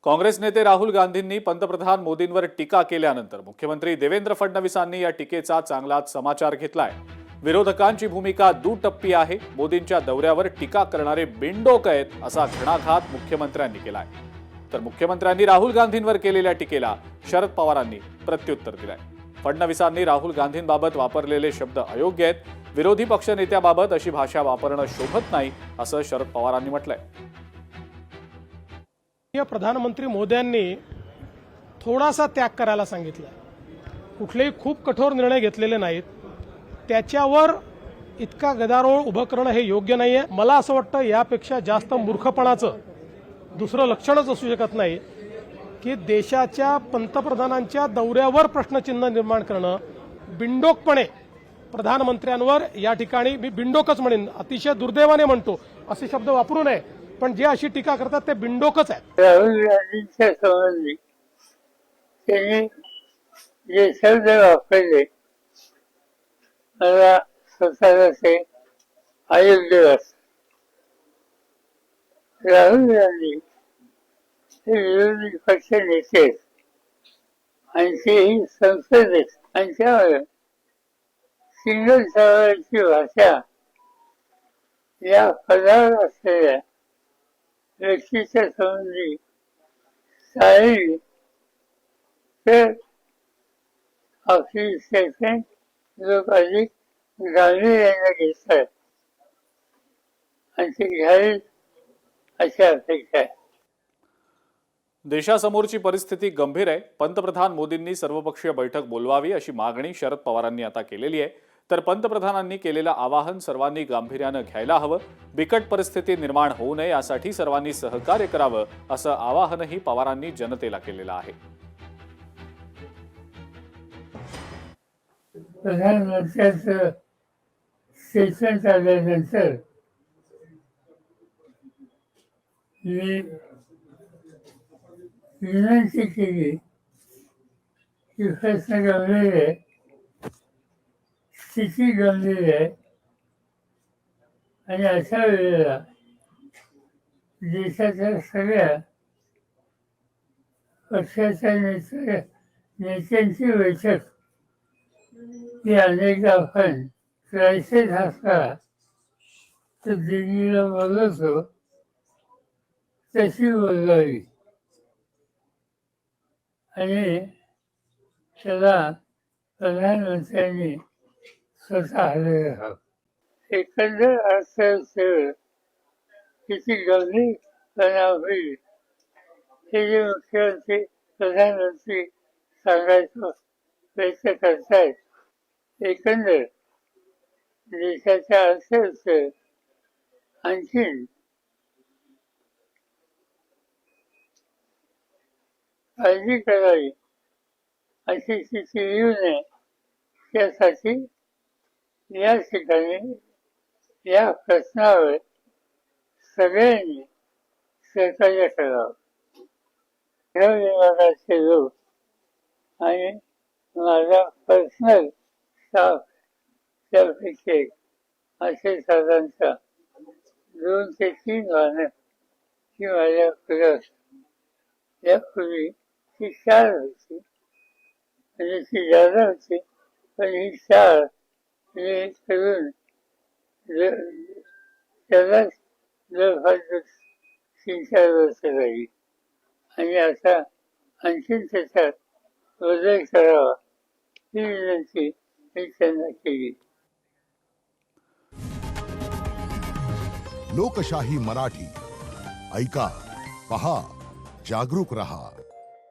काँग्रेस नेते राहुल गांधींनी पंतप्रधान मोदींवर टीका केल्यानंतर मुख्यमंत्री देवेंद्र फडणवीसांनी या टीकेचा चांगलाच समाचार घेतलाय। विरोधकांची भूमिका दुटप्पी आहे, मोदींच्या दौऱ्यावर टीका करणारे बिनडोक आहेत असा घणाघात मुख्यमंत्र्यांनी केलाय। तर मुख्यमंत्र्यांनी राहुल गांधींवर केलेल्या टीकेला शरद पवारांनी प्रत्युत्तर दिलंय। फडणवीसांनी राहुल गांधींबाबत वापरलेले शब्द अयोग्य आहेत, विरोधी पक्षनेत्याबाबत अशी भाषा वापरणं शोभत नाही असं शरद पवारांनी म्हटलंय। प्रधानमंत्री मोदयांनी थोडासा त्याग करायला सांगितलं, कुठलेही खूप कठोर निर्णय घेतलेले नाहीत, त्याच्यावर इतका गदारोळ उभं करणं हे योग्य नाहीये। मला असं वाटतं यापेक्षा जास्त मूर्खपणाचं दुसरं लक्षणच असू शकत नाही की देशाच्या पंतप्रधानांच्या दौऱ्यावर प्रश्नचिन्ह निर्माण करणं बिनडोकपणे प्रधानमंत्र्यांवर या ठिकाणी मी बिनडोकच म्हणेन, अतिशय दुर्दैवाने म्हणतो, असे शब्द वापरू नये, पण जे अशी टीका करतात ते बिनडोकच आहेत। राहुल गांधींच्या संबंधी त्यांनी जे शब्द वापरले मला स्वतःला ते अयोग्य वाटतात। राहुल गांधी हे विरोधी पक्ष नेते आहेत आणि तेही संसदेत, आणि त्यामुळे सिंगल सवालाची भाषा या पदावर असलेल्या व्यक्तीच्या संबंधी चालली तर आपली स्टेटमेंट लोक अधिक गांभीर्याने घेतात आणि ते घ्यावी अशी अपेक्षा आहे। देशासमोरची परिस्थिती गंभीर आहे, पंतप्रधान मोदींनी सर्वपक्षीय बैठक बोलवावी अशी मागणी शरद पवारांनी आता केलेली आहे। तर पंतप्रधानांनी केलेलं आवाहन सर्वांनी गांभीर्यानं घ्यायला हवं, बिकट परिस्थिती निर्माण होऊ नये यासाठी सर्वांनी सहकार्य करावं असं आवाहनही पवारांनी जनतेला केलेलं आहे। प्रधानमंत्र्यांचं स्टेटमेंट आल्यानंतर मी विनंती केली की प्रश्न गंभीर आहे, स्थिती गंभीर आहे आणि अशा वेळेला देशाच्या सगळ्या पक्षाच्या नेत्यांची बैठक ही अनेकदा आपण क्रायसिस असला तर दिल्लीला बोलवतो तशी बोलवावी आणि त्याला प्रधानमंत्र्यांनी स्वतः हजर राहावं। एकंदर अर्थव्यवस्थेवर किती गंभीर परिणाम होईल हे जे मुख्यमंत्री प्रधानमंत्री सांगायचा प्रयत्न करतायत, एकंदर देशाच्या अर्थव्यवस्थेवर आणखीन काळजी करावी अशी स्थिती येऊ नये त्यासाठी या ठिकाणी या प्रश्नावर सगळ्यांनी सहकार्य करावं। गृह विभागाचे लोक आणि माझा पर्सनल स्टाफ त्यापैकी एक असे साधारणतः 2 ते 3 वाहनं ही माझ्याकडे यापूर्वी ती 4 होती, म्हणजे ती जादा होती, पण ही 4 मी करून त्यालाच जवळपास 3-4 वर्ष लागली आणि आता आणखीन त्याच्यात बदल करावा ही विनंती मी त्यांना केली। लोकशाही मराठी ऐका, पहा, जागरूक रहा।